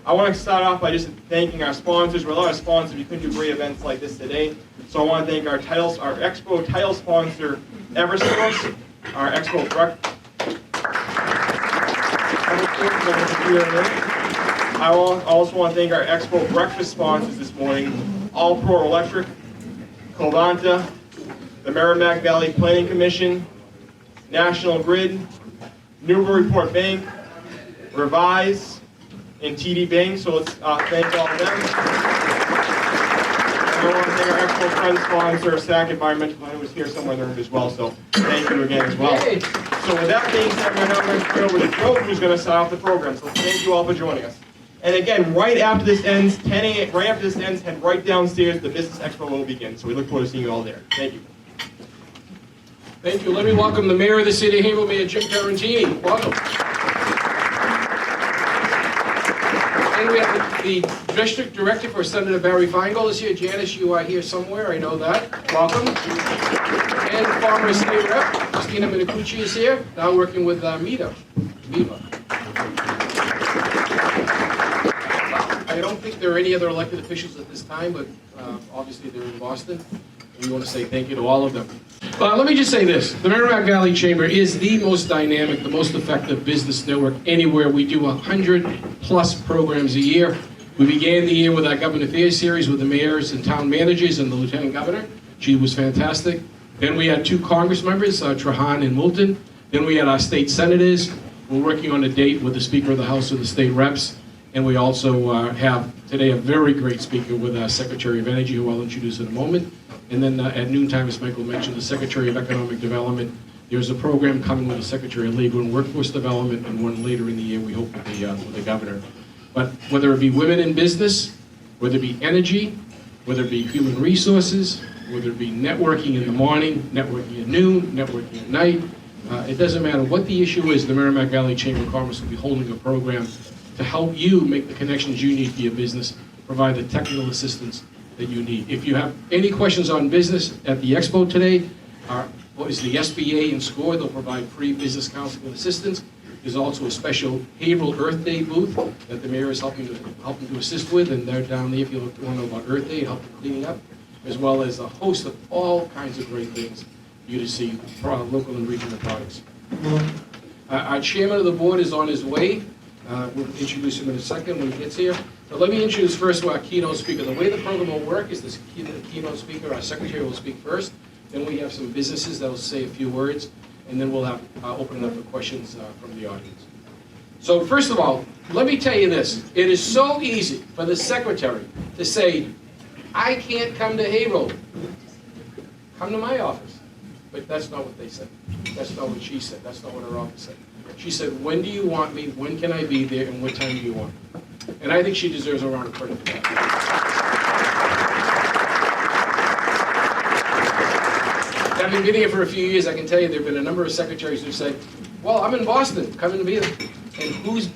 I want to start off by just thanking our sponsors. We're a lot of sponsors. We couldn't do great events like this today. So I want to thank our Expo title sponsor, Eversource, our Expo I also want to thank our Expo breakfast sponsors this morning, All Pro Electric, Covanta, the Merrimack Valley Planning Commission, National Grid, Newburyport Bank, Revise, and TD Bank. So let's thank all of them. And I want to thank our Expo friend sponsor, SAC Environmental. I was here somewhere in the room as well, so thank you again as well. So with that being said, we're now going to turn over to Joe, who's going to start off the program. So thank you all for joining us. And again, right after this ends, head right downstairs. The Business Expo will begin. So we look forward to seeing you all there. Thank you. Thank you. Let me welcome the Mayor of the City of Haverhill, Mayor Jim Tarantini. Welcome. And we have the District Director for Senator Barry Feingold is here. Janice, you are here somewhere. I know that. Welcome. And the former State Rep, Christina Minicucci is here, now working with Viva. I don't think there are any other elected officials at this time, but obviously they're in Boston. And we want to say thank you to all of them. Let me just say this. The Merrimack Valley Chamber is the most dynamic, the most effective business network anywhere. We do 100+ programs a year. We began the year with our Government Affairs series with the mayors and town managers and the Lieutenant Governor. She was fantastic. Then we had 2 Congress members, Trahan and Moulton. Then we had our state senators. We're working on a date with the Speaker of the House of the State Reps. And we also have today a very great speaker with our Secretary of Energy, who I'll introduce in a moment. And then at noontime, as Michael mentioned, the Secretary of Economic Development. There's a program coming with the Secretary of Labor and Workforce Development, and one later in the year, we hope, with the Governor. But whether it be women in business, whether it be energy, whether it be human resources, whether it be networking in the morning, networking at noon, networking at night, it doesn't matter what the issue is, the Merrimack Valley Chamber of Commerce will be holding a program to help you make the connections you need for your business, provide the technical assistance that you need. If you have any questions on business at the Expo today, what is the SBA and SCORE? They'll provide free business counseling and assistance. There's also a special Haverhill Earth Day booth that the mayor is helping to assist with, and they're down there if you want to know about Earth Day and help with cleaning up, as well as a host of all kinds of great things for you to see, local and regional products. Our chairman of the board is on his way. We'll introduce him in a second when he gets here. But let me introduce first our keynote speaker. The way the program will work is the keynote speaker, our secretary, will speak first. Then we have some businesses that will say a few words, and then we'll have open it up for questions from the audience. So first of all, let me tell you this. It is so easy for the secretary to say, I can't come to Haverhill. Come to my office. But that's not what they said. That's not what she said. That's not what her office said. She said, when do you want me? When can I be there? And what time do you want me? And I think she deserves a round of applause for that. Having been here for a few years, I can tell you there have been a number of secretaries who say, well, I'm in Boston, come and be there. And who's,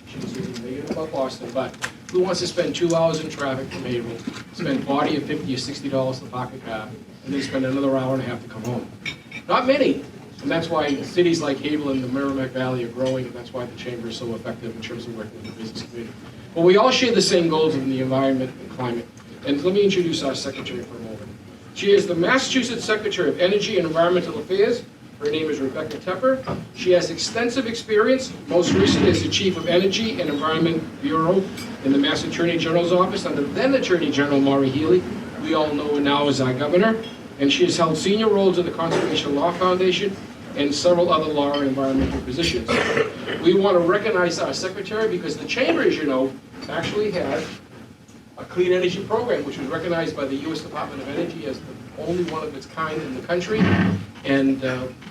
she was negative about Boston, but who wants to spend 2 hours in traffic from Haverhill, spend $40 or $50 or $60 to park a car, and then spend another hour and a half to come home? Not many. And that's why cities like Haverhill and the Merrimack Valley are growing, and that's why the Chamber is so effective in terms of working with the business community. But we all share the same goals in the environment and climate. And let me introduce our secretary for a moment. She is the Massachusetts Secretary of Energy and Environmental Affairs. Her name is Rebecca Tepper. She has extensive experience, most recently as the Chief of Energy and Environment Bureau in the Mass Attorney General's office under then Attorney General Maureen Healy. We all know her now as our governor. And she has held senior roles in the Conservation Law Foundation and several other law and environmental positions. We want to recognize our secretary because the Chamber, as you know, actually has a clean energy program, which was recognized by the U.S. Department of Energy as the only one of its kind in the country. And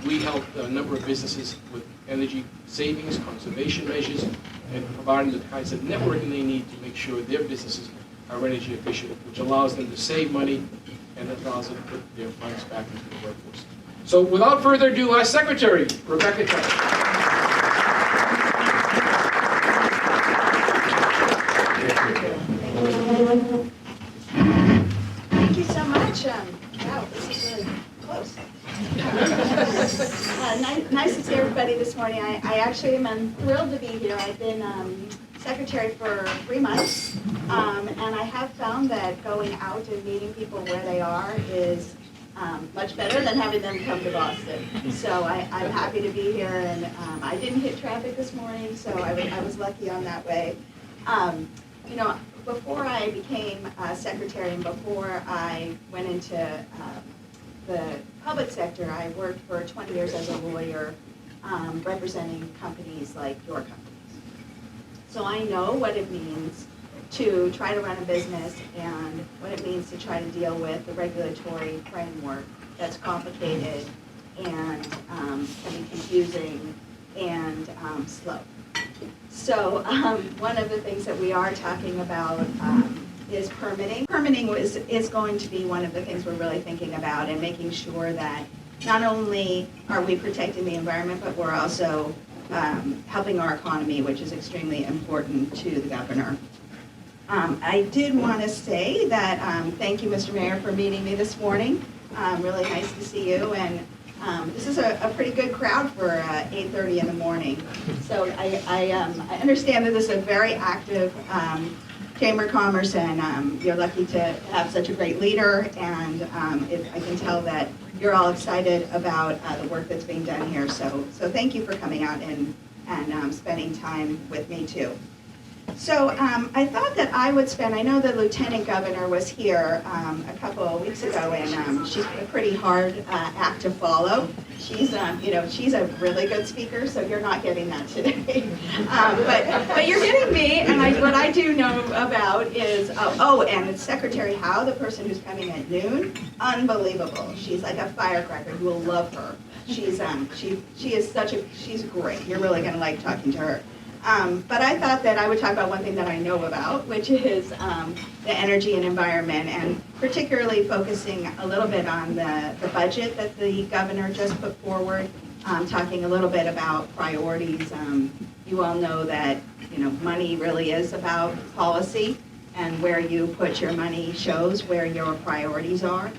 we help a number of businesses with energy savings, conservation measures, and providing the kinds of networking they need to make sure their businesses are energy efficient, which allows them to save money and allows them to put their funds back into the workforce. So without further ado, our secretary, Rebecca Tepper. Thank you so much. Wow, this is really close. Nice to see everybody this morning. I actually am thrilled to be here. I've been secretary for 3 months, and I have found that going out and meeting people where they are is much better than having them come to Boston. So I'm happy to be here, and I didn't hit traffic this morning, so I was lucky on that way. You know, before I became secretary and before I went into the public sector, I worked for 20 years as a lawyer representing companies like your companies. So I know what it means to try to run a business and what it means to try to deal with the regulatory framework that's complicated and can be confusing and slow. So one of the things that we are talking about is permitting. Permitting is going to be one of the things we're really thinking about, and making sure that not only are we protecting the environment, but we're also helping our economy, which is extremely important to the governor. I did want to say that thank you, Mr. Mayor, for meeting me this morning. Really nice to see you, and this is a pretty good crowd for 8:30 in the morning. So I understand that this is a very active Chamber of Commerce, and you're lucky to have such a great leader, and I can tell that you're all excited about the work that's being done here. So thank you for coming out and spending time with me too. So I thought that I would spend, I know the Lieutenant Governor was here a couple of weeks ago, and she's a pretty hard act to follow. She's, she's a really good speaker, so you're not getting that today. But you're getting me, and what I do know about is, and it's Secretary Howe, the person who's coming at noon, unbelievable. She's like a firecracker. You will love her. She's she's great. You're really going to like talking to her. But I thought that I would talk about one thing that I know about, which is the energy and environment, and particularly focusing a little bit on the budget that the governor just put forward, talking a little bit about priorities. You all know that money really is about policy, and where you put your money shows where your priorities are.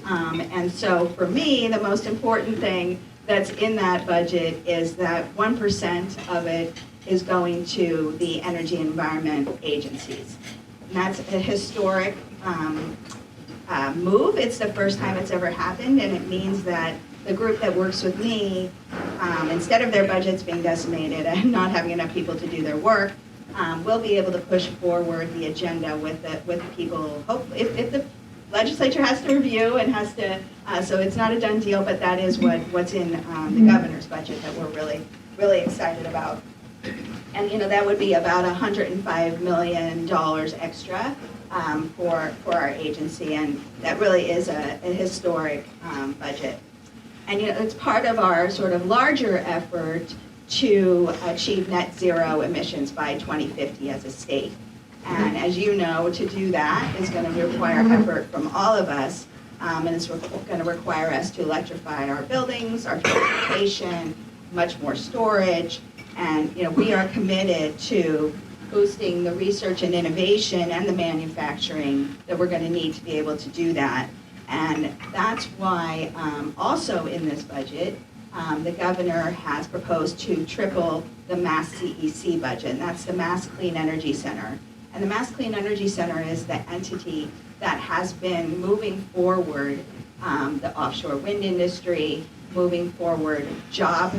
And so for me, the most important thing that's in that budget is that 1% of it is going to the energy and environment agencies. And that's a historic move. It's the first time it's ever happened, and it means that the group that works with me, instead of their budgets being decimated and not having enough people to do their work, will be able to push forward the agenda with the people. Hopefully, if the legislature has to review and has to, so it's not a done deal, but that is what's in the governor's budget that we're really excited about. And that would be about $105 million extra for our agency, and that really is a historic budget. And it's part of our sort of larger effort to achieve net zero emissions by 2050 as a state. And as you know, to do that is going to require effort from all of us, and it's going to require us to electrify our buildings, our transportation, much more storage. And we are committed to boosting the research and innovation and the manufacturing that we're going to need to be able to do that. And that's why also in this budget, the governor has proposed to triple the Mass CEC budget, and that's the Mass Clean Energy Center. And the Mass Clean Energy Center is the entity that has been moving forward the offshore wind industry, moving forward job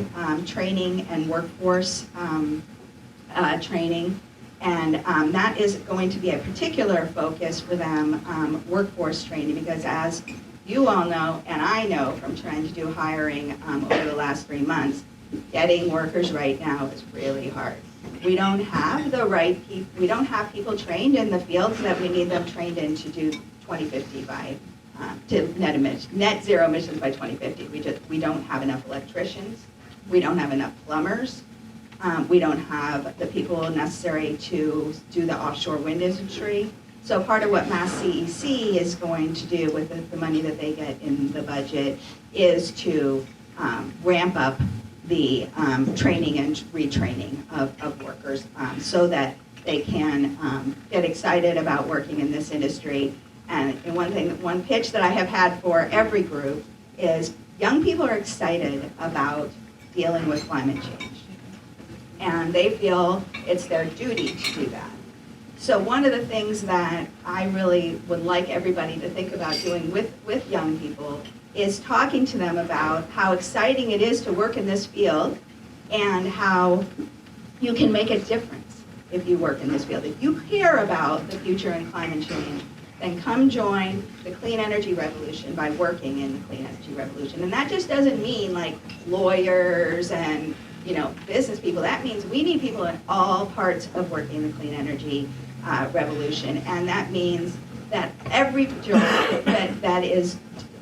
training and workforce training. And that is going to be a particular focus for them, workforce training, because as you all know, and I know from trying to do hiring over the last 3 months, getting workers right now is really hard. We don't have the right people, we don't have people trained in the fields that we need them trained in to do 2050 by to net zero emissions by 2050. We don't have enough electricians. We don't have enough plumbers. We don't have the people necessary to do the offshore wind industry. So part of what Mass CEC is going to do with the money that they get in the budget is to ramp up the training and retraining of workers so that they can get excited about working in this industry. And one pitch that I have had for every group is young people are excited about dealing with climate change. and they feel it's their duty to do that. So one of the things that I really would like everybody to think about doing with young people is talking to them about how exciting it is to work in this field and how you can make a difference if you work in this field. If you care about the future and climate change, then come join the clean energy revolution by working in the clean energy revolution. And that just doesn't mean like lawyers and business people. That means we need people in all parts of working the clean energy revolution. And that means that every job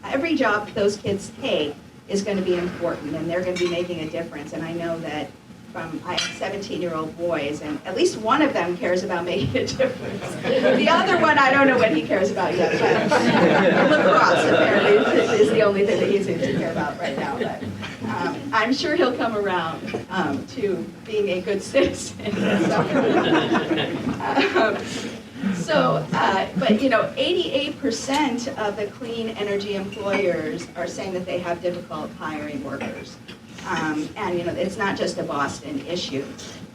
every job those kids take is going to be important, and they're going to be making a difference. And I know that I have 17-year-old boys, and at least one of them cares about making a difference. The other one, I don't know what he cares about yet, but lacrosse apparently is the only thing that he seems to care about right now. But I'm sure he'll come around to being a good citizen. But 88% of the clean energy employers are saying that they have difficult hiring workers. And it's not just a Boston issue.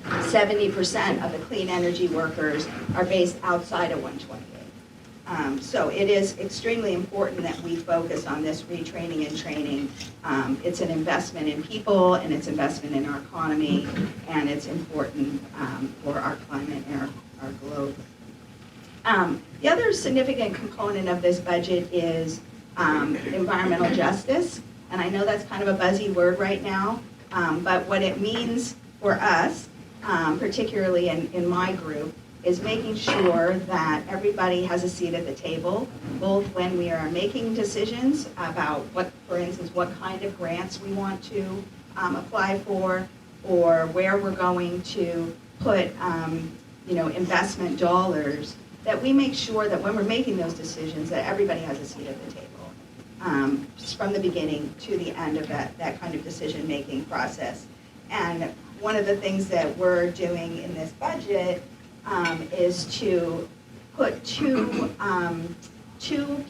70% of the clean energy workers are based outside of 128. So it is extremely important that we focus on this retraining and training. It's an investment in people, and it's investment in our economy, and it's important for our climate and our globe. The other significant component of this budget is environmental justice. And I know that's kind of a buzzy word right now, but what it means for us, particularly in my group, is making sure that everybody has a seat at the table, both when we are making decisions about for instance, what kind of grants we want to apply for, or where we're going to put, investment dollars, that we make sure that when we're making those decisions, that everybody has a seat at the table. Just from the beginning to the end of that kind of decision-making process. And one of the things that we're doing in this budget is to put two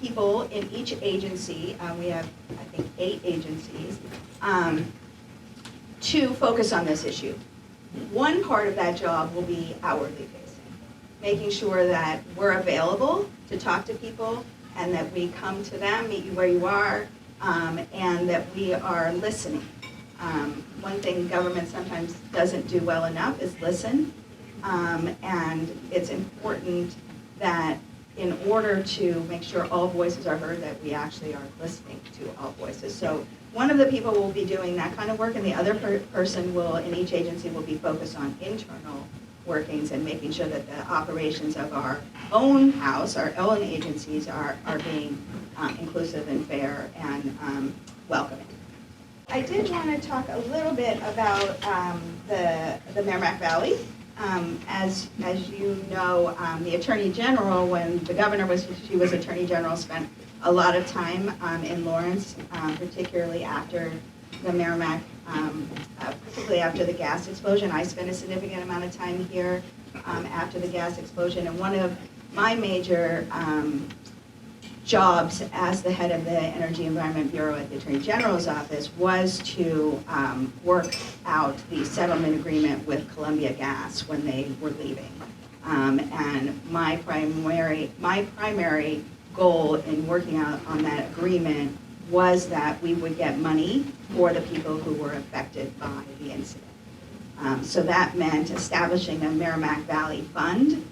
people in each agency. We have, I think, 8 agencies to focus on this issue. One part of that job will be hourly facing, making sure that we're available to talk to people, and that we come to them, meet you where you are, and that we are listening. One thing government sometimes doesn't do well enough is listen, and it's important that in order to make sure all voices are heard, that we actually are listening to all voices. So one of the people will be doing that kind of work, and the other person in each agency will be focused on internal workings and making sure that the operations of our own house, our own agencies are being inclusive and fair and welcoming. I did want to talk a little bit about the Merrimack Valley. As you know, the Attorney General, when the governor was Attorney General, spent a lot of time in Lawrence, particularly after the Merrimack, particularly after the gas explosion. I spent a significant amount of time here after the gas explosion, and one of my major jobs as the head of the Energy Environment Bureau at the Attorney General's office was to work out the settlement agreement with Columbia Gas when they were leaving. And my primary goal in working out on that agreement was that we would get money for the people who were affected by the incident. So that meant establishing a Merrimack Valley Fund,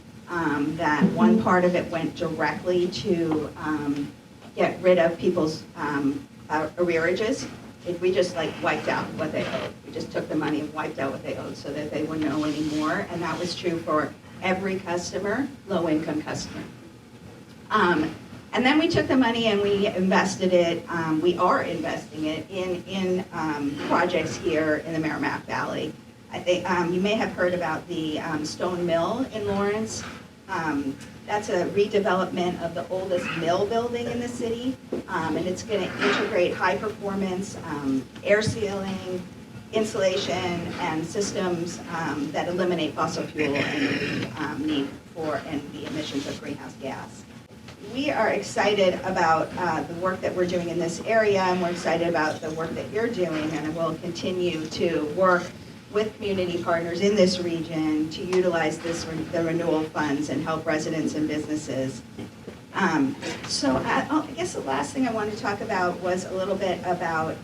that one part of it went directly to get rid of people's arrearages. We just wiped out what they owed. We just took the money and wiped out what they owed so that they wouldn't owe any more, and that was true for every customer, low-income customer. And then we took the money and we invested it, we are investing it in projects here in the Merrimack Valley. I think you may have heard about the Stone Mill in Lawrence. That's a redevelopment of the oldest mill building in the city, and it's going to integrate high performance air sealing, insulation, and systems that eliminate fossil fuel and the need for and the emissions of greenhouse gas. We are excited about the work that we're doing in this area, and we're excited about the work that you're doing, and we'll continue to work with community partners in this region to utilize the renewal funds and help residents and businesses. So I guess the last thing I wanted to talk about was a little bit about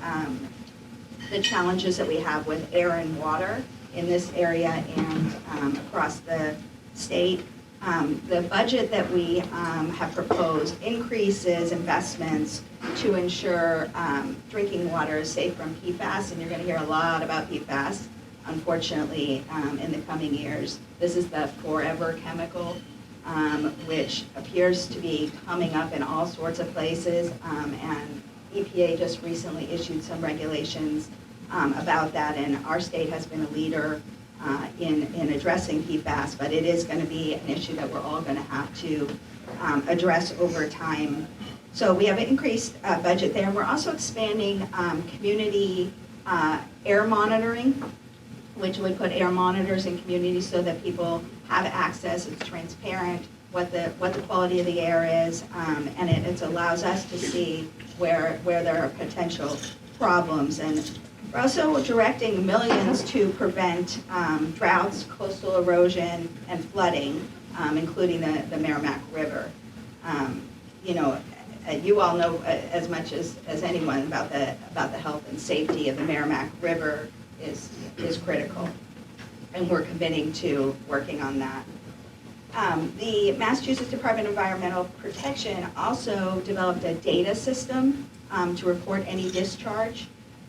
the challenges that we have with air and water in this area and across the state. The budget that we have proposed increases investments to ensure drinking water is safe from PFAS, and you're going to hear a lot about PFAS, unfortunately, in the coming years. This is the forever chemical, which appears to be coming up in all sorts of places, and EPA just recently issued some regulations about that, and our state has been a leader in addressing PFAS, but it is going to be an issue that we're all going to have to address over time. So we have an increased budget there, and we're also expanding community air monitoring, which would put air monitors in communities so that people have access. It's transparent what the quality of the air is, and it allows us to see where there are potential problems. And we're also directing millions to prevent droughts, coastal erosion, and flooding, including the Merrimack River. You all know as much as anyone about the health and safety of the Merrimack River is critical, and we're committing to working on that. The Massachusetts Department of Environmental Protection also developed a data system to report any discharge,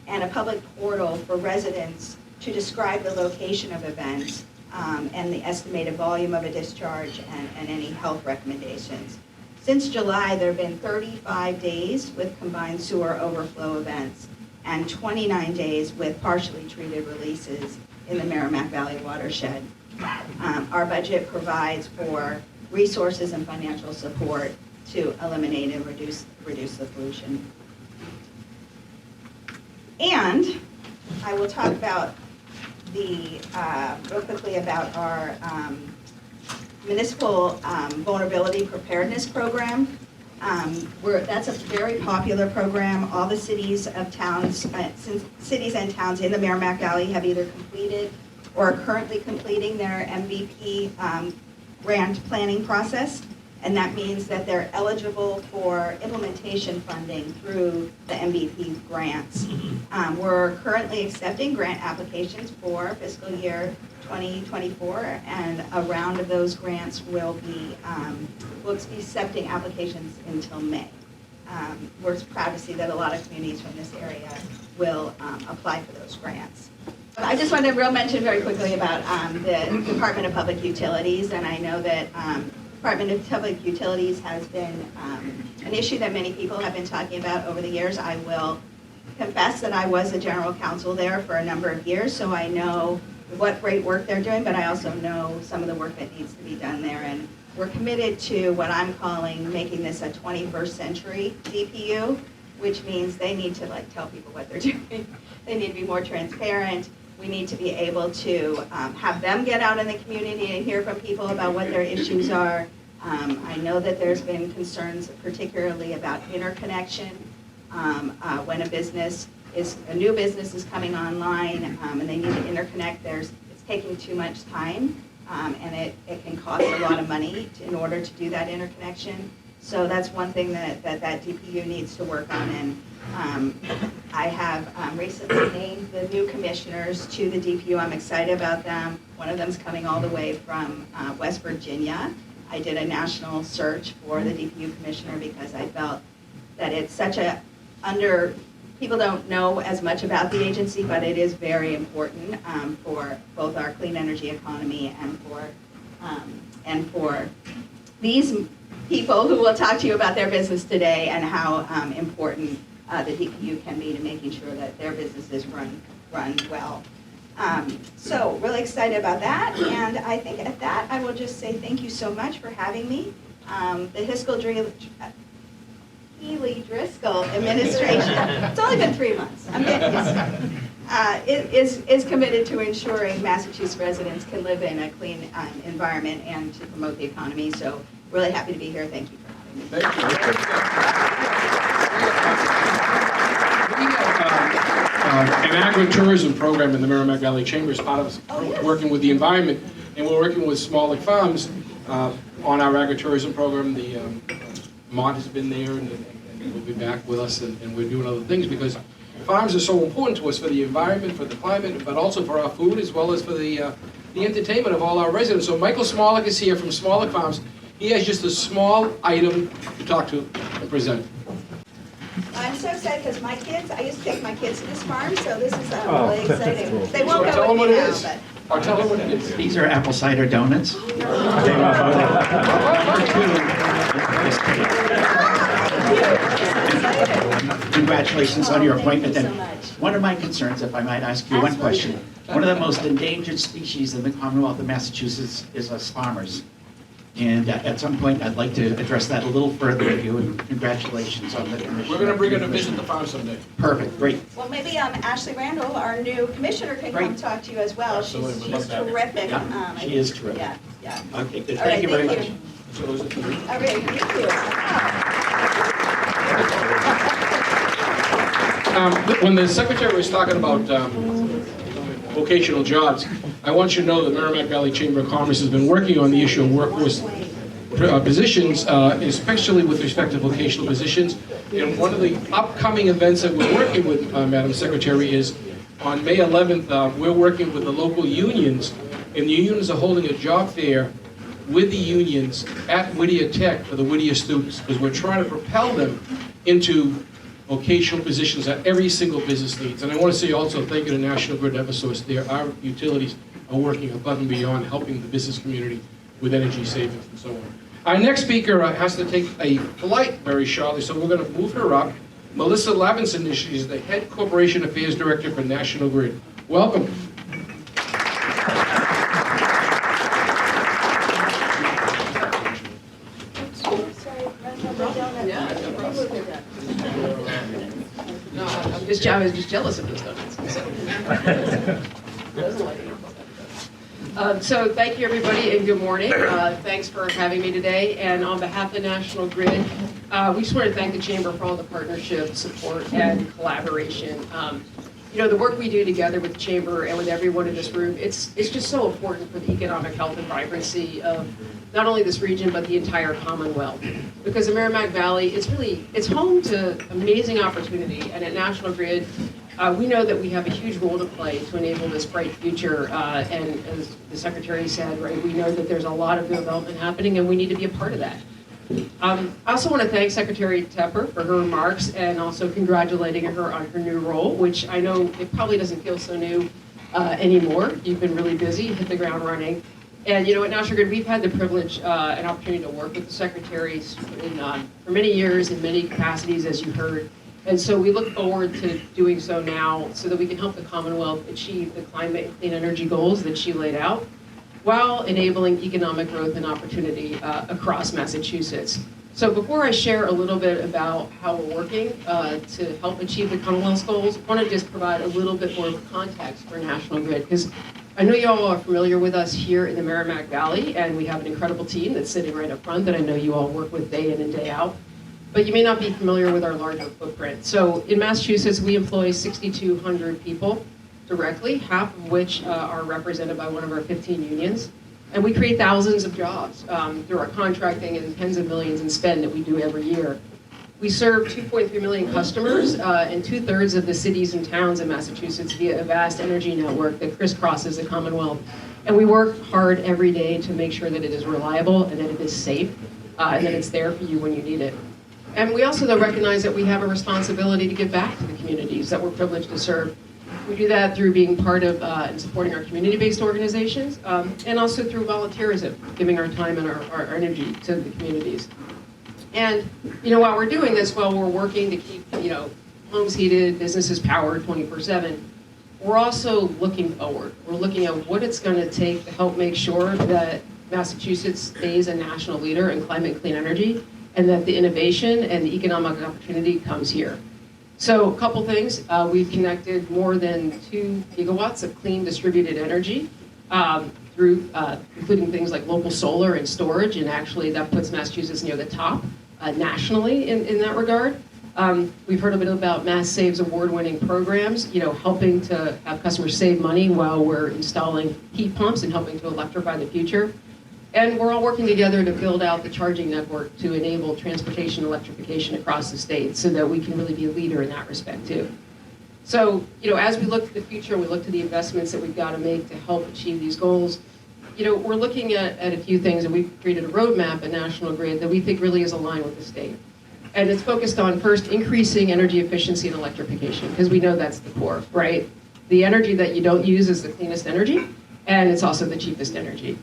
and a public portal for residents to describe the location of events and the estimated volume of a discharge and any health recommendations. Since July, there have been 35 days with combined sewer overflow events and 29 days with partially treated releases in the Merrimack Valley watershed. Our budget provides for resources and financial support to eliminate and reduce the pollution. And I will talk about real quickly about our municipal vulnerability preparedness program. That's a very popular program. All the cities and towns in the Merrimack Valley have either completed or are currently completing their MVP grant planning process. And that means that they're eligible for implementation funding through the MVP grants. We're currently accepting grant applications for fiscal year 2024, and a round of those grants we'll be accepting applications until May. We're proud to see that a lot of communities from this area will apply for those grants. I just wanted to mention very quickly about the Department of Public Utilities, and I know that Department of Public Utilities has been an issue that many people have been talking about over the years. I will confess that I was a general counsel there for a number of years, so I know what great work they're doing, but I also know some of the work that needs to be done there. And we're committed to what I'm calling making this a 21st century DPU, which means they need to tell people what they're doing. They need to be more transparent. We need to be able to have them get out in the community and hear from people about what their issues are. I know that there's been concerns particularly about interconnection when a new business is coming online and they need to interconnect. It's taking too much time and it can cost a lot of money in order to do that interconnection. So that's one thing that DPU needs to work on. And I have recently named the new commissioners to the DPU. I'm excited about them. One of them's coming all the way from West Virginia. I did a national search for the DPU commissioner because I felt that it's such people don't know as much about the agency, but it is very important for both our clean energy economy and for these people who will talk to you about their business today and how important the DPU can be to making sure that their businesses run well. So really excited about that, and I think at that I will just say thank you so much for having me. The Healy-Driscoll administration, it's only been 3 months, I'm getting used to it, is committed to ensuring Massachusetts residents can live in a clean environment and to promote the economy. So really happy to be here. Thank you for having me. Thank you. We have an agritourism program in the Merrimack Valley Chamber as part of working with the environment. And we're working with Small Lake Farms on our agritourism program. The Mont has been there and will be back with us, and we're doing other things because farms are so important to us for the environment, for the climate, but also for our food as well as for the entertainment of all our residents. So Michael Smollick is here from Small Lake Farms. He has just a small item to talk to and present. I'm so excited because my kids, I used to take my kids to this farm, so this is really exciting. They won't So tell go them what with me it now, is. but. Or tell them what it is. These are apple cider donuts. Congratulations on your appointment. Thank you And so much. one of my concerns, if I might ask you one question. One of the most endangered species in the Commonwealth of Massachusetts is us farmers. And at some point, I'd like to address that a little further with you, and congratulations on the commission. We're going to bring her to visit the farm someday. Perfect, great. Well, maybe Ashley Randall, our new commissioner, can come Great. talk to you as well. Absolutely. She's terrific. Yeah, she is terrific. Yeah, yeah. Okay, good. All right, Thank you very much. thank you. So those are three. All right, thank you. When the secretary was talking about vocational jobs, I want you to know the Merrimack Valley Chamber of Commerce has been working on the issue of workforce positions, especially with respect to vocational positions. And one of the upcoming events that we're working with, Madam Secretary, is on May 11th, we're working with the local unions, and the unions are holding a job fair with the unions at Whittier Tech for the Whittier students, because we're trying to propel them into vocational positions that every single business needs. And I want to say also thank you to National Grid and Eversource. Our utilities are working above and beyond helping the business community with energy savings and so on. Our next speaker has to take a flight very shortly, so we're going to move her up. Melissa Levinson, she's the Head Corporation Affairs Director for National Grid. Welcome. No, I was just jealous of those donuts. So thank you, everybody, and good morning. Thanks for having me today. And on behalf of National Grid, we just want to thank the Chamber for all the partnership, support, and collaboration. You know, the work we do together with the Chamber and with everyone in this room, it's just so important for the economic health and vibrancy of not only this region, but the entire Commonwealth. Because the Merrimack Valley, it's home to amazing opportunity. And at National Grid, we know that we have a huge role to play to enable this bright future. And as the Secretary said, right, we know that there's a lot of development happening and we need to be a part of that. I also want to thank Secretary Tepper for her remarks and also congratulating her on her new role, which I know it probably doesn't feel so new anymore. You've been really busy, hit the ground running. And you know, at National Grid, we've had the privilege and opportunity to work with the secretaries for many years in many capacities, as you heard. And so we look forward to doing so now so that we can help the Commonwealth achieve the climate and clean energy goals that she laid out, while enabling economic growth and opportunity across Massachusetts. So before I share a little bit about how we're working to help achieve the Commonwealth's goals, I want to just provide a little bit more of context for National Grid, because I know you all are familiar with us here in the Merrimack Valley, and we have an incredible team that's sitting right up front that I know you all work with day in and day out. But you may not be familiar with our larger footprint. So in Massachusetts, we employ 6,200 people directly, half of which are represented by one of our 15 unions. And we create thousands of jobs through our contracting and tens of millions in spend that we do every year. We serve 2.3 million customers and 2/3 of the cities and towns in Massachusetts via a vast energy network that crisscrosses the Commonwealth. And we work hard every day to make sure that it is reliable and that it is safe and that it's there for you when you need it. And we also, though, recognize that we have a responsibility to give back to the communities that we're privileged to serve. We do that through being part of and supporting our community-based organizations, and also through volunteerism, giving our time and our energy to the communities. And, you know, while we're doing this, while we're working to keep, you know, homes heated, businesses powered 24/7, we're also looking forward. We're looking at what it's going to take to help make sure that Massachusetts stays a national leader in climate and clean energy, and that the innovation and the economic opportunity comes here. So a couple things. We've connected more than 2 gigawatts of clean distributed energy through including things like local solar and storage, and actually that puts Massachusetts near the top nationally in that regard. We've heard a bit about Mass Save's award-winning programs, helping to have customers save money while we're installing heat pumps and helping to electrify the future. And we're all working together to build out the charging network to enable transportation electrification across the state so that we can really be a leader in that respect too. So, as we look to the future, we look to the investments that we've got to make to help achieve these goals. We're looking at a few things, and we've created a roadmap at National Grid that we think really is aligned with the state. And it's focused on, first, increasing energy efficiency and electrification, because we know that's the core, right? The energy that you don't use is the cleanest energy, and it's also the cheapest energy.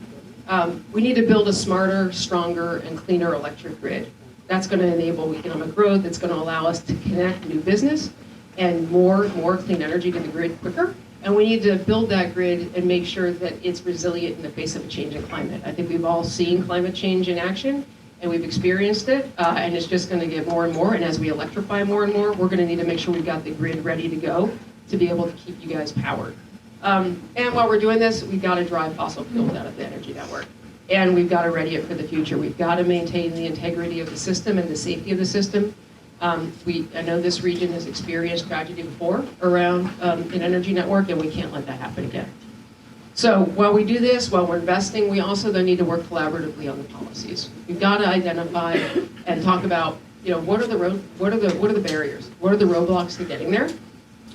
We need to build a smarter, stronger, and cleaner electric grid. That's going to enable economic growth. It's going to allow us to connect new business and more clean energy to the grid quicker. And we need to build that grid and make sure that it's resilient in the face of a changing climate. I think we've all seen climate change in action, and we've experienced it, and it's just going to get more and more. And as we electrify more and more, we're going to need to make sure we've got the grid ready to go to be able to keep you guys powered. And while we're doing this, we've got to drive fossil fuels out of the energy network. And we've got to ready it for the future. We've got to maintain the integrity of the system and the safety of the system. I know this region has experienced tragedy before around an energy network, and we can't let that happen again. So while we do this, while we're investing, we also then need to work collaboratively on the policies. We've got to identify and talk about, what are the barriers? What are the roadblocks to getting there?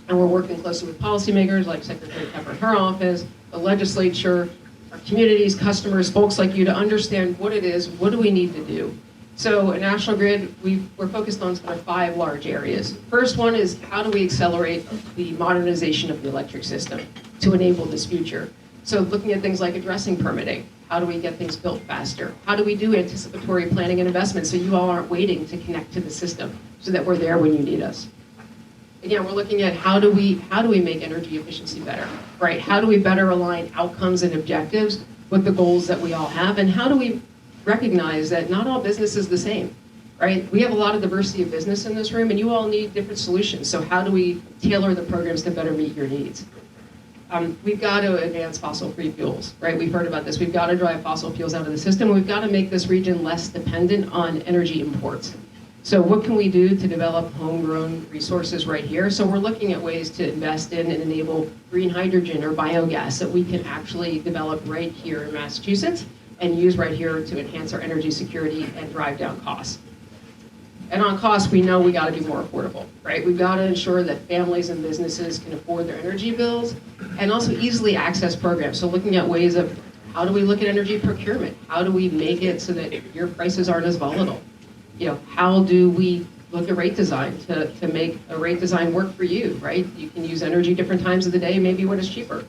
And we're working closely with policymakers like Secretary Tepper in her office, the legislature, our communities, customers, folks like you to understand what it is, what do we need to do. So at National Grid, we're focused on sort of 5 large areas. First one is how do we accelerate the modernization of the electric system to enable this future? So looking at things like addressing permitting, how do we get things built faster? How do we do anticipatory planning and investment so you all aren't waiting to connect to the system so that we're there when you need us? Again, we're looking at how do we make energy efficiency better, right? How do we better align outcomes and objectives with the goals that we all have? And how do we recognize that not all business is the same, right? We have a lot of diversity of business in this room, and you all need different solutions. So how do we tailor the programs to better meet your needs? We've got to advance fossil-free fuels, right? We've heard about this. We've got to drive fossil fuels out of the system. We've got to make this region less dependent on energy imports. So what can we do to develop homegrown resources right here? So we're looking at ways to invest in and enable green hydrogen or biogas that we can actually develop right here in Massachusetts and use right here to enhance our energy security and drive down costs. And on costs, we know we got to be more affordable, right? We've got to ensure that families and businesses can afford their energy bills and also easily access programs. So looking at ways of how do we look at energy procurement? How do we make it so that your prices aren't as volatile? How do we look at rate design to make a rate design work for you, right? You can use energy different times of the day, maybe when it's cheaper.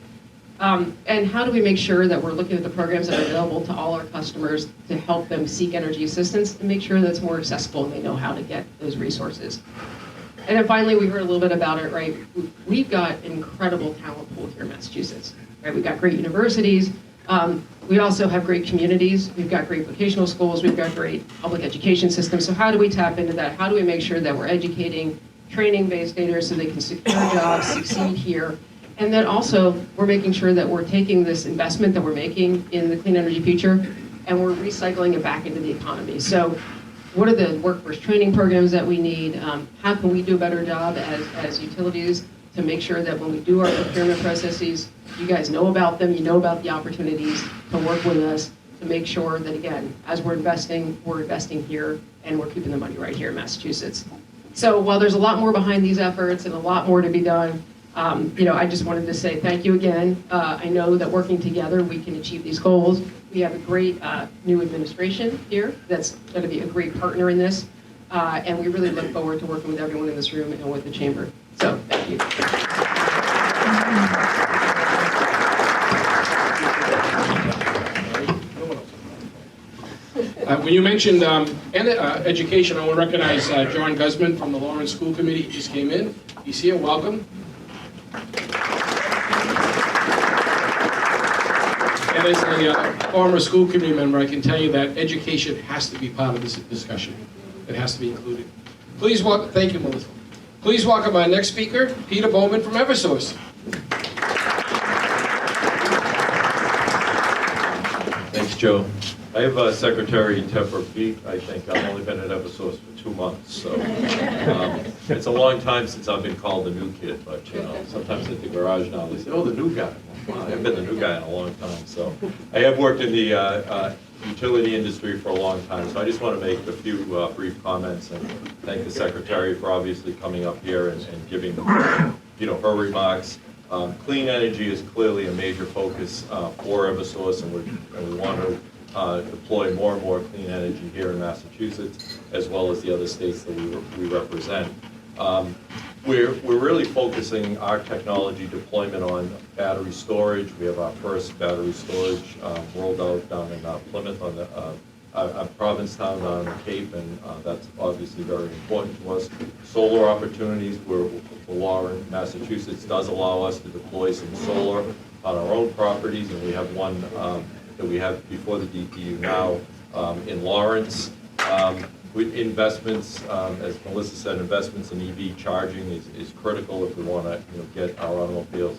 And how do we make sure that we're looking at the programs that are available to all our customers to help them seek energy assistance and make sure that it's more accessible and they know how to get those resources. And then finally, we heard a little bit about it, right? We've got an incredible talent pool here in Massachusetts, right? We've got great universities. We also have great communities. We've got great vocational schools. We've got great public education systems. So how do we tap into that? How do we make sure that we're educating, training-based leaders so they can secure jobs, succeed here? And then also, we're making sure that we're taking this investment that we're making in the clean energy future and we're recycling it back into the economy. So what are the workforce training programs that we need? How can we do a better job as utilities to make sure that when we do our procurement processes, you guys know about them, you know about the opportunities to work with us to make sure that, again, as we're investing here and we're keeping the money right here in Massachusetts. So while there's a lot more behind these efforts and a lot more to be done, I just wanted to say thank you again. I know that working together, we can achieve these goals. We have a great new administration here that's going to be a great partner in this. And we really look forward to working with everyone in this room and with the chamber. So thank you. When you mentioned education, I want to recognize John Guzman from the Lawrence School Committee. He just came in. He's here. Welcome. And as a former school committee member, I can tell you that education has to be part of this discussion. It has to be included. Please welcome, thank you, Melissa. Please welcome our next speaker, Peter Bowman from Eversource. Thanks, Joe. I have Secretary Tepper beat. I think I've only been at Eversource for 2 months, so it's a long time since I've been called the new kid. But you know, sometimes at the garage now they say, "Oh, the new guy." Well, I haven't been the new guy in a long time. So I have worked in the utility industry for a long time. So I just want to make a few brief comments and thank the Secretary for obviously coming up here and giving her remarks. Clean energy is clearly a major focus for Eversource, and we want to deploy more and more clean energy here in Massachusetts, as well as the other states that we represent. We're really focusing our technology deployment on battery storage. We have our first battery storage rolled out down in Plymouth on the Provincetown on the Cape, and that's obviously very important to us. Solar opportunities, where the law in Massachusetts does allow us to deploy some solar on our own properties, and we have one that we have before the DPU now in Lawrence. With investments, as Melissa said, investments in EV charging is critical if we want to get our automobiles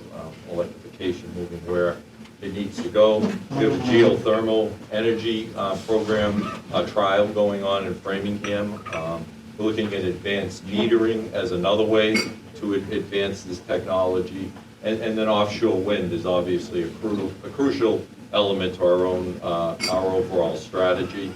electrification moving where it needs to go. We have a geothermal energy program, a trial going on in Framingham. We're looking at advanced metering as another way to advance this technology. And then offshore wind is obviously a crucial element to our overall strategy.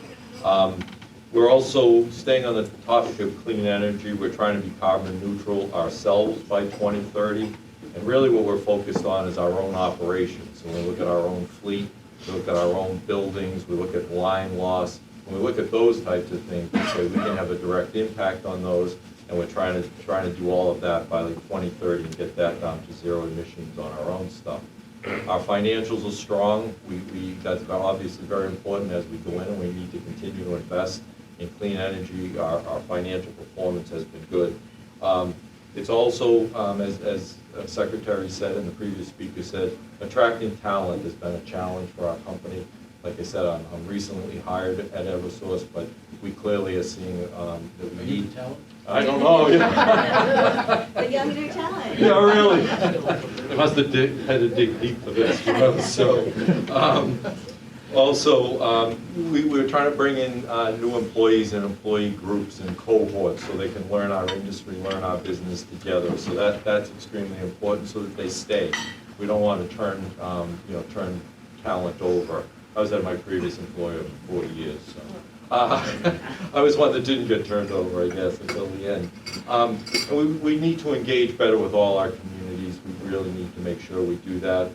We're also staying on the topic of clean energy. We're trying to be carbon neutral ourselves by 2030. And really what we're focused on is our own operations. So when we look at our own fleet, we look at our own buildings, we look at line loss. When we look at those types of things, we say we can have a direct impact on those, and we're trying to do all of that by like 2030 and get that down to zero emissions on our own stuff. Our financials are strong. That's obviously very important as we go in, and we need to continue to invest in clean energy. Our financial performance has been good. It's also, as Secretary said and the previous speaker said, attracting talent has been a challenge for our company. Like I said, I'm recently hired at Eversource, but we clearly are seeing that we need talent. I don't know. The young new talent. Yeah, really. It must have had to dig deep for this, So, also, we're trying to bring in new employees and employee groups and cohorts so they can learn our industry, learn our business together. So that's extremely important so that they stay. We don't want to turn talent over. I was at my previous employer for 40 years, so. I was one that didn't get turned over, I guess, until the end. And we need to engage better with all our communities. We really need to make sure we do that.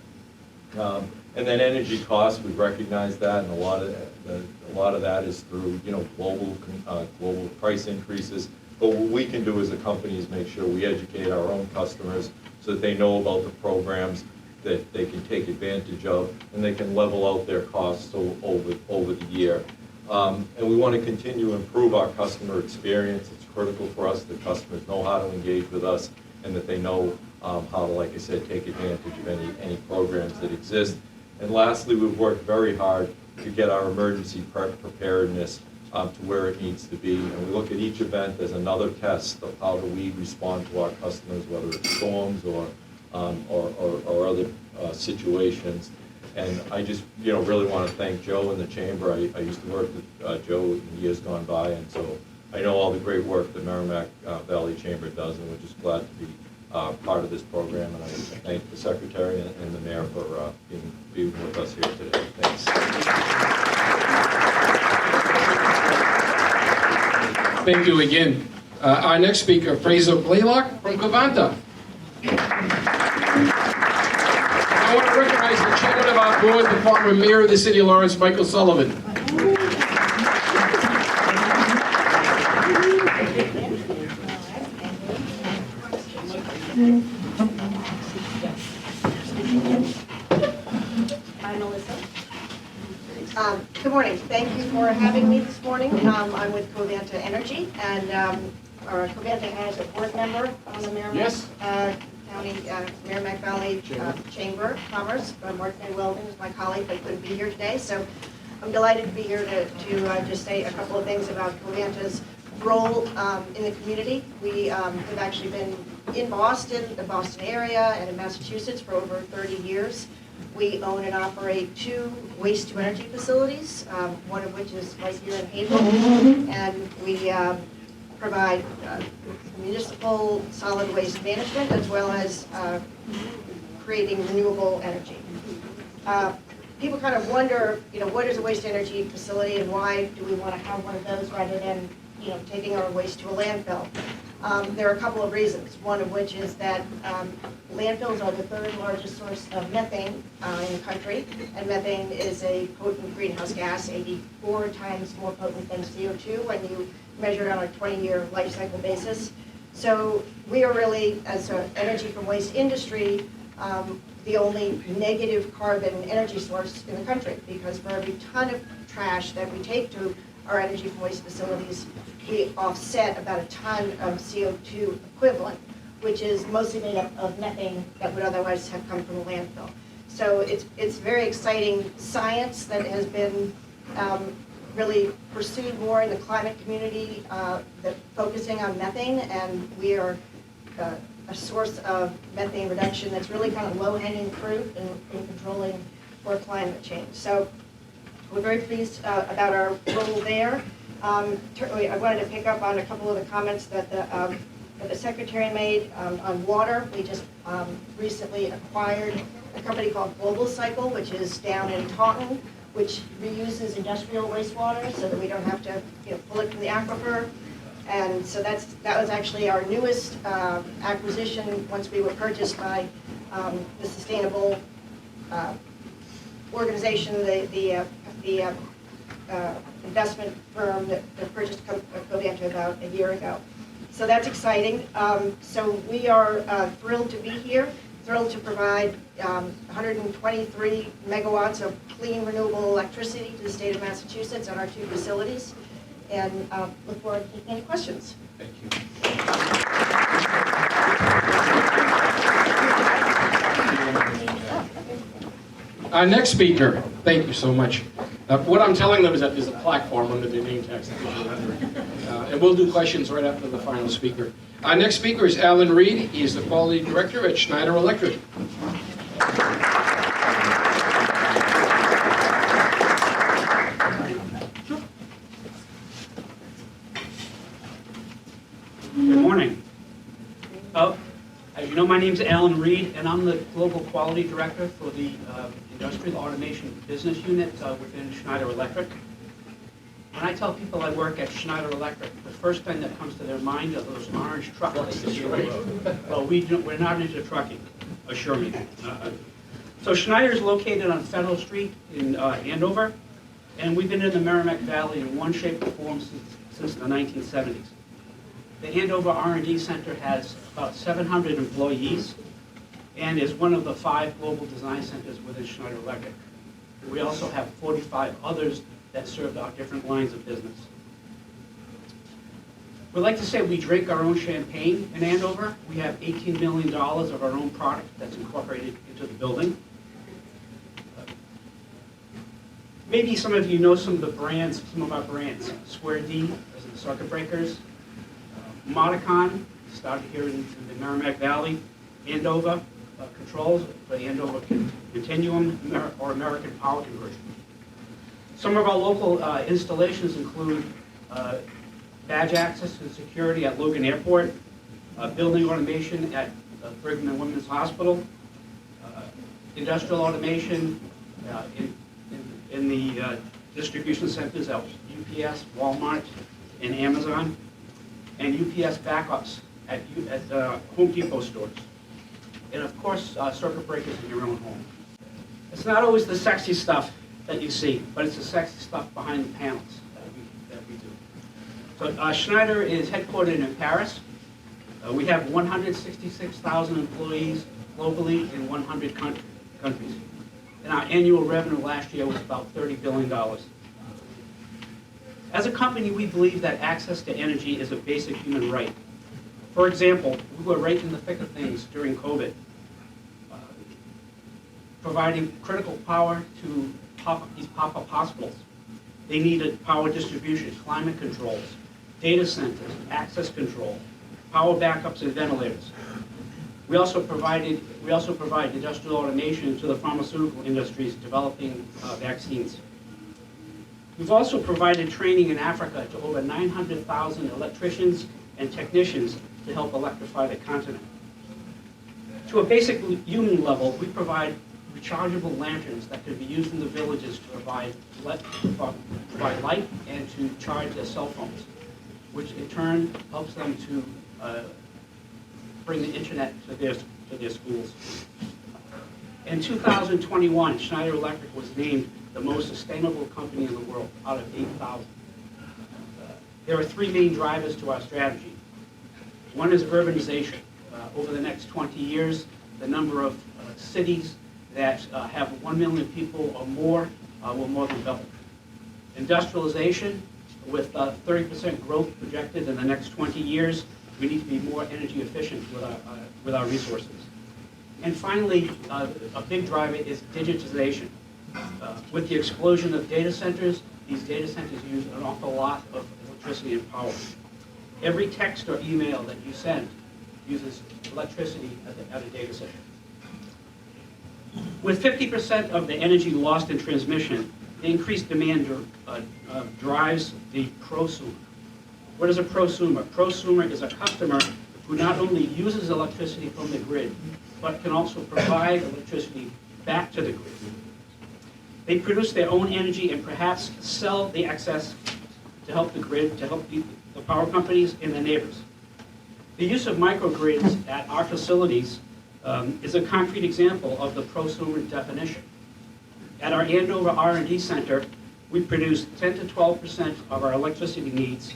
And then energy costs, we recognize that, and a lot of that is through global price increases. But what we can do as a company is make sure we educate our own customers so that they know about the programs that they can take advantage of, and they can level out their costs over the year. And we want to continue to improve our customer experience. It's critical for us that customers know how to engage with us, and that they know how to, like I said, take advantage of any programs that exist. And lastly, we've worked very hard to get our emergency preparedness to where it needs to be. And we look at each event as another test of how do we respond to our customers, whether it's storms or other situations. And I just really want to thank Joe and the Chamber. I used to work with Joe in years gone by, and so I know all the great work that Merrimack Valley Chamber does, and we're just glad to be part of this program. And I thank the Secretary and the Mayor for being with us here today. Thanks. Thank you again. Our next speaker, Fraser Blaylock from Covanta. I want to recognize the chairman of our board, the former mayor of the city of Lawrence, Michael Sullivan. Hi, Melissa. Good morning. Thank you for having me this morning. I'm with Covanta Energy, and Covanta has a board member on the Merrimack County, Merrimack Valley Chamber of Commerce. Mark Weldon is my colleague, but couldn't be here today, so I'm delighted to be here to just say a couple of things about Covanta's role in the community. We have actually been in Boston, the Boston area, and in Massachusetts for over 30 years. We own and operate 2 waste-to-energy facilities, one of which is right here in Hazel, and we provide municipal solid waste management as well as creating renewable energy. People kind of wonder, what is a waste-to-energy facility and why do we want to have one of those rather than, taking our waste to a landfill? There are a couple of reasons, one of which is that landfills are the 3rd largest source of methane in the country, and methane is a potent greenhouse gas, 84 times more potent than CO2 when you measure it on a 20-year life cycle basis. So we are really, as an energy from waste industry, the only negative carbon energy source in the country, because for every ton of trash that we take to our energy from waste facilities, we offset about a ton of CO2 equivalent, which is mostly made up of methane that would otherwise have come from a landfill. So it's very exciting science that has been really pursued more in the climate community, focusing on methane, and we are a source of methane reduction that's really kind of low-hanging fruit in controlling for climate change. So we're very pleased about our role there. I wanted to pick up on a couple of the comments that the Secretary made on water. We just recently acquired a company called Global Cycle, which is down in Taunton, which reuses industrial wastewater so that we don't have to pull it from the aquifer. And so that was actually our newest acquisition once we were purchased by the sustainable organization, the investment firm that purchased Covanta about a year ago. So that's exciting. So we are thrilled to be here, thrilled to provide 123 megawatts of clean renewable electricity to the state of Massachusetts on our 2 facilities, and look forward to taking any questions. Thank you. Our next speaker, thank you so much. What I'm telling them is that there's a platform under their name tags. And we'll do questions right after the final speaker. Our next speaker is Alan Reed. He is the Quality Director at Schneider Electric. Good morning. As you know, my name is Alan Reed, and I'm the Global Quality Director for the Industrial Automation Business Unit within Schneider Electric. When I tell people I work at Schneider Electric, the first thing that comes to their mind are those orange trucks that you see on the road. Well, we're not into trucking, assure me. So Schneider is located on Federal Street in Andover, and we've been in the Merrimack Valley in one shape or form since the 1970s. The Andover R&D Center has about 700 employees and is one of the 5 global design centers within Schneider Electric. We also have 45 others that serve our different lines of business. We like to say we drink our own champagne in Andover. We have $18 million of our own product that's incorporated into the building. Maybe some of you know some of the brands, some of our brands. Square D, as in circuit breakers. Modicon, started here in the Merrimack Valley. Andover Controls for the Andover Continuum or American Power Conversion. Some of our local installations include badge access and security at Logan Airport, building automation at Brigham and Women's Hospital, industrial automation in the distribution centers at UPS, Walmart, and Amazon, and UPS backups at Home Depot stores. And of course, circuit breakers in your own home. It's not always the sexy stuff that you see, but it's the sexy stuff behind the panels that we do. So Schneider is headquartered in Paris. We have 166,000 employees globally in 100 countries. And our annual revenue last year was about $30 billion. As a company, we believe that access to energy is a basic human right. For example, we were right in the thick of things during COVID, providing critical power to these pop-up hospitals. They needed power distribution, climate controls, data centers, access control, power backups, and ventilators. We also provide industrial automation to the pharmaceutical industries developing vaccines. We've also provided training in Africa to over 900,000 electricians and technicians to help electrify the continent. To a basic human level, we provide rechargeable lanterns that can be used in the villages to provide light and to charge their cell phones, which in turn helps them to bring the internet to their schools. In 2021, Schneider Electric was named the most sustainable company in the world out of 8,000. There are three main drivers to our strategy. One is urbanization. Over the next 20 years, the number of cities that have 1 million people or more will more than double. Industrialization, with 30% growth projected in the next 20 years, we need to be more energy efficient with our resources. And finally, a big driver is digitization. With the explosion of data centers, these data centers use an awful lot of electricity and power. Every text or email that you send uses electricity at a data center. With 50% of the energy lost in transmission, the increased demand drives the prosumer. What is a prosumer? Prosumer is a customer who not only uses electricity from the grid, but can also provide electricity back to the grid. They produce their own energy and perhaps sell the excess to help the grid, to help the power companies and the neighbors. The use of microgrids at our facilities is a concrete example of the prosumer definition. At our Andover R&D Center, we produce 10 to 12% of our electricity needs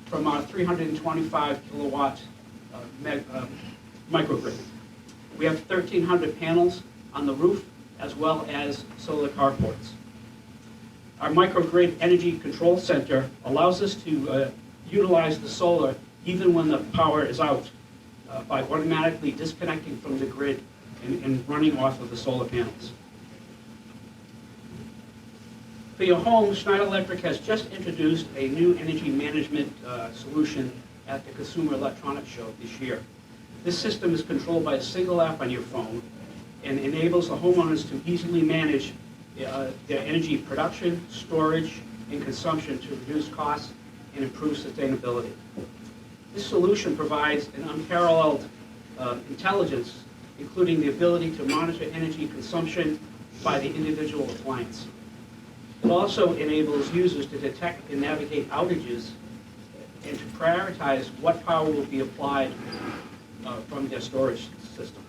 from our 325 kilowatt microgrid. We have 1,300 panels on the roof as well as solar carports. Our microgrid energy control center allows us to utilize the solar even when the power is out by automatically disconnecting from the grid and running off of the solar panels. For your home, Schneider Electric has just introduced a new energy management solution at the Consumer Electronics Show this year. This system is controlled by a single app on your phone and enables the homeowners to easily manage their energy production, storage, and consumption to reduce costs and improve sustainability. This solution provides an unparalleled intelligence, including the ability to monitor energy consumption by the individual appliance. It also enables users to detect and navigate outages and to prioritize what power will be applied from their storage system.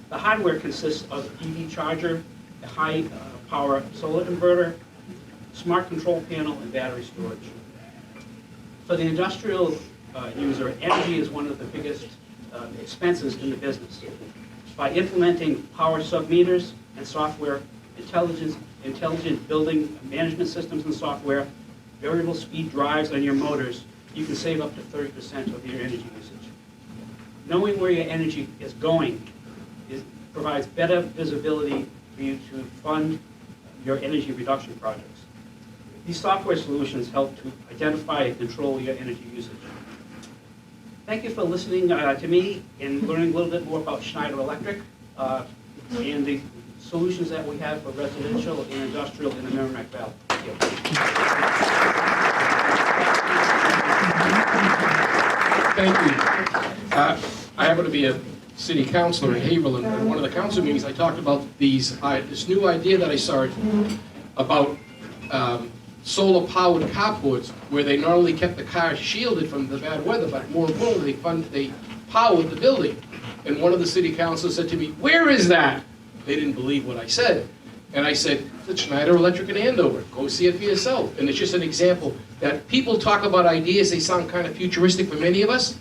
The hardware consists of an EV charger, a high power solar inverter, smart control panel, and battery storage. For the industrial user, energy is one of the biggest expenses in the business. By implementing power submeters and software, intelligent building management systems and software, variable speed drives on your motors, you can save up to 30% of your energy usage. Knowing where your energy is going provides better visibility for you to fund your energy reduction projects. These software solutions help to identify and control your energy usage. Thank you for listening to me and learning a little bit more about Schneider Electric and the solutions that we have for residential and industrial in the Merrimack Valley. Thank you. Thank you. I happen to be a city councilor in Haverhill, and in one of the council meetings I talked about this new idea that I saw about solar-powered carports, where they not only kept the car shielded from the bad weather, but more importantly, they powered the building. And one of the city councilors said to me, "Where is that?" They didn't believe what I said. And I said, "It's Schneider Electric in Andover. Go see it for yourself." And it's just an example that people talk about ideas, they sound kind of futuristic for many of us,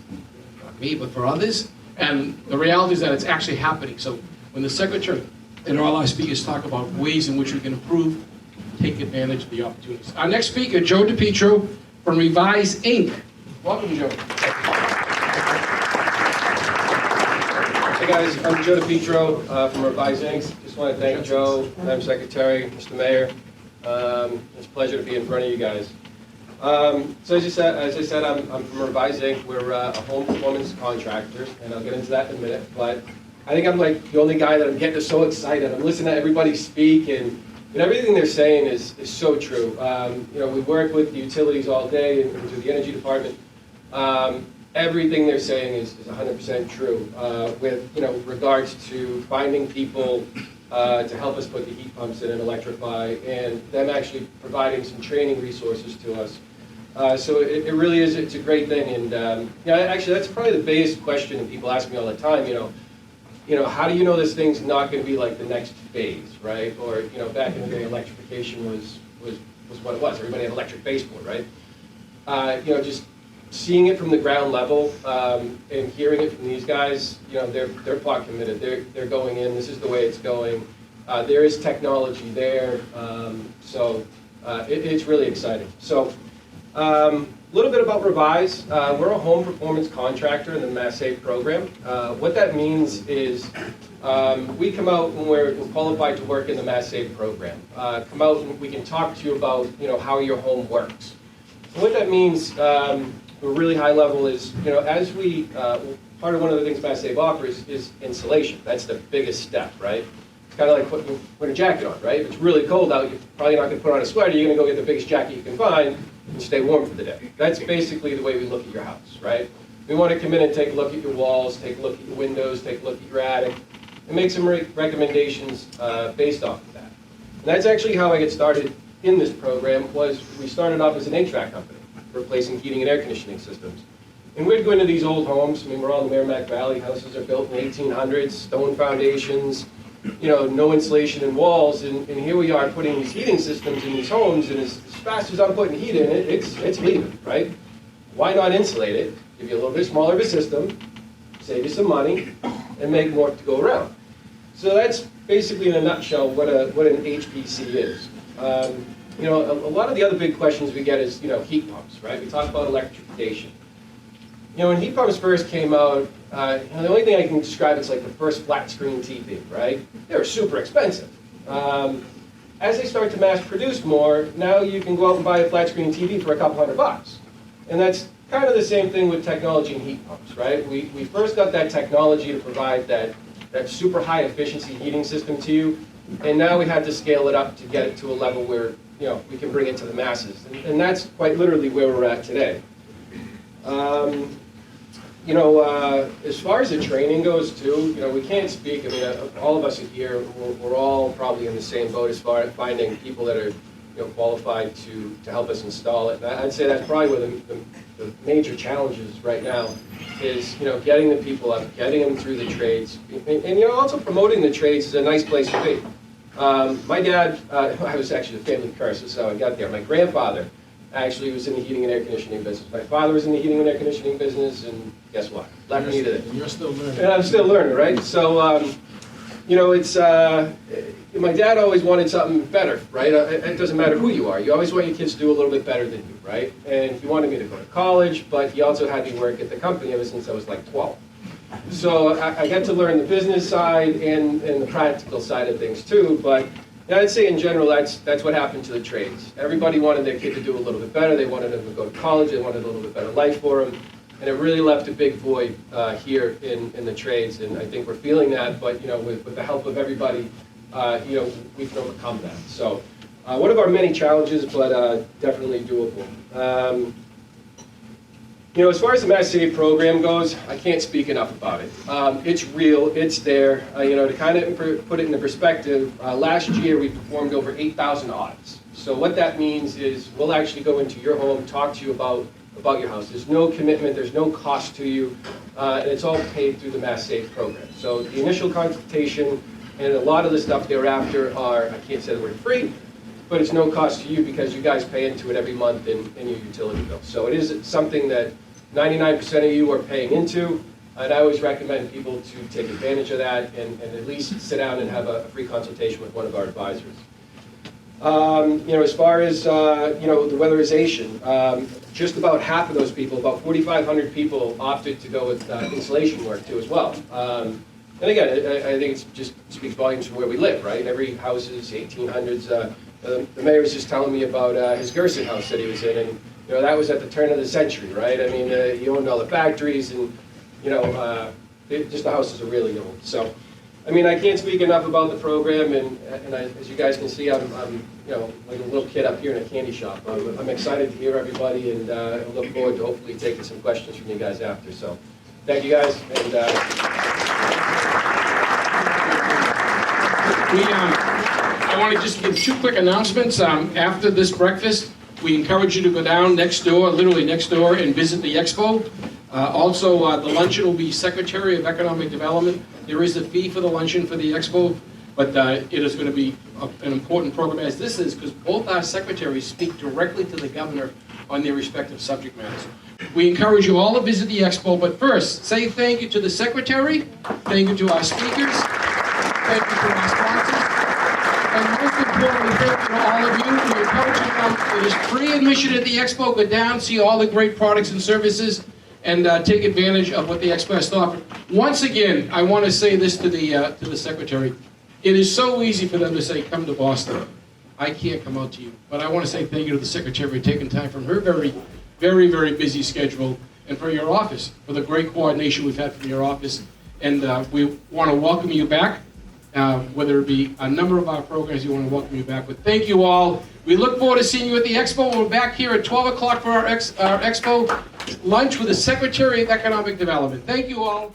not me, but for others. And the reality is that it's actually happening. So when the secretary and all our speakers talk about ways in which we can improve, take advantage of the opportunities. Our next speaker, Joe DiPietro from Revise Inc. Welcome, Joe. Hey guys, I'm Joe DiPietro from Revise Inc. Just want to thank Joe, Madam Secretary, Mr. Mayor. It's a pleasure to be in front of you guys. So as I said, I'm from Revise Inc. We're a home performance contractor, and I'll get into that in a minute. But I think I'm like the only guy that I'm getting so excited. I'm listening to everybody speak, and everything they're saying is so true. We work with the utilities all day and through the energy department. Everything they're saying is 100% true with regards to finding people to help us put the heat pumps in and electrify, and them actually providing some training resources to us. So it really is, it's a great thing. And actually that's probably the biggest question that people ask me all the time, how do you know this thing's not going to be like the next phase, right? Or, back in the day, electrification was what it was. Everybody had electric baseboard, right? Just seeing it from the ground level and hearing it from these guys, they're plot committed. They're going in. This is the way it's going. There is technology there, so it's really exciting. So a little bit about Revise. We're a home performance contractor in the Mass Save program. What that means is we come out when we're qualified to work in the Mass Save program. Come out and we can talk to you about how your home works. So what that means, a really high level is, as we, part of one of the things Mass Save offers is insulation. That's the biggest step, right? It's kind of like putting a jacket on, right? If it's really cold out, you're probably not going to put on a sweater. You're going to go get the biggest jacket you can find and stay warm for the day. That's basically the way we look at your house, right? We want to come in and take a look at your walls, take a look at your windows, take a look at your attic, and make some recommendations based off of that. And that's actually how I get started in this program. Was we started off as an HVAC company, replacing heating and air conditioning systems. And we'd go into these old homes. I mean, we're all in the Merrimack Valley. Houses are built in the 1800s, stone foundations, no insulation in walls. And here we are putting these heating systems in these homes, and as fast as I'm putting heat in it, it's leaving, right? Why not insulate it, give you a little bit smaller of a system, save you some money, and make more to go around? So that's basically in a nutshell what an HPC is. A lot of the other big questions we get is, heat pumps, right? We talk about electrification. When heat pumps first came out, the only thing I can describe is like the first flat screen TV, right? They were super expensive. As they start to mass produce more, now you can go out and buy a flat screen TV for a couple $100. And that's kind of the same thing with technology and heat pumps, right? We first got that technology to provide that super high efficiency heating system to you, and now we had to scale it up to get it to a level where we can bring it to the masses. And that's quite literally where we're at today. As far as the training goes too, we can't speak, I mean, all of us here, we're all probably in the same boat as far as finding people that are qualified to help us install it. And I'd say that's probably where the major challenges right now is, getting the people up, getting them through the trades, and also promoting the trades is a nice place to be. My dad, I was actually a family curse, that's how I got there. My grandfather actually was in the heating and air conditioning business. My father was in the heating and air conditioning business, and guess what? Left me to it. You're still learning. And I'm still learning, right? So, it's, my dad always wanted something better, right? It doesn't matter who you are. You always want your kids to do a little bit better than you, right? And he wanted me to go to college, but he also had me work at the company ever since I was like 12. So I got to learn the business side and the practical side of things too, but I'd say in general that's what happened to the trades. Everybody wanted their kid to do a little bit better. They wanted them to go to college. They wanted a little bit better life for them. And it really left a big void here in the trades. And I think we're feeling that, but with the help of everybody, we can overcome that. So one of our many challenges, but definitely doable. As far as the Mass Save program goes, I can't speak enough about it. It's real, it's there. To kind of put it into perspective, last year we performed over 8,000 audits. So what that means is we'll actually go into your home, talk to you about your house. There's no commitment, there's no cost to you, and it's all paid through the Mass Save program. So the initial consultation and a lot of the stuff thereafter are, I can't say the word free, but it's no cost to you because you guys pay into it every month in your utility bill. So it is something that 99% of you are paying into, and I always recommend people to take advantage of that and at least sit down and have a free consultation with one of our advisors. As far as the weatherization, just about half of those people, about 4,500 people, opted to go with insulation work too as well. And again, I think it just speaks volumes from where we live, right? Every house is 1800s. The mayor was just telling me about his Gerson house that he was in, and You know, that was at the turn of the century, right? I mean, you owned all the factories and, you know, just the houses are really old. So, I mean, I can't speak enough about the program, and as you guys can see, I'm you know, like a little kid up here in a candy shop. I'm excited to hear everybody, and I look forward to hopefully taking some questions from you guys after. So, thank you guys, and I want to just give 2 quick announcements. After this breakfast, we encourage you to go down next door, literally next door, and visit the expo. Also, the luncheon will be Secretary of Economic Development. There is a fee for the luncheon for the expo, but it is going to be an important program, as this is, because both our secretaries speak directly to the governor on their respective subject matters. We encourage you all to visit the expo, but first, say thank you to the secretary, thank you to our speakers, thank you to our sponsors, and most importantly, thank you to all of you. We encourage you to come. It is free admission at the expo. Go down, see all the great products and services, and take advantage of what the expo has to offer. Once again, I want to say this to the secretary. It is so easy for them to say, come to Boston. I can't come out to you. But I want to say thank you to the secretary for taking time from her very, very, very busy schedule, and for your office, for the great coordination we've had from your office. And we want to welcome you back. Whether it be a number of our programs, we want to welcome you back. But thank you all. We look forward to seeing you at the expo. We're back here at 12 o'clock for our expo lunch with the Secretary of Economic Development. Thank you all.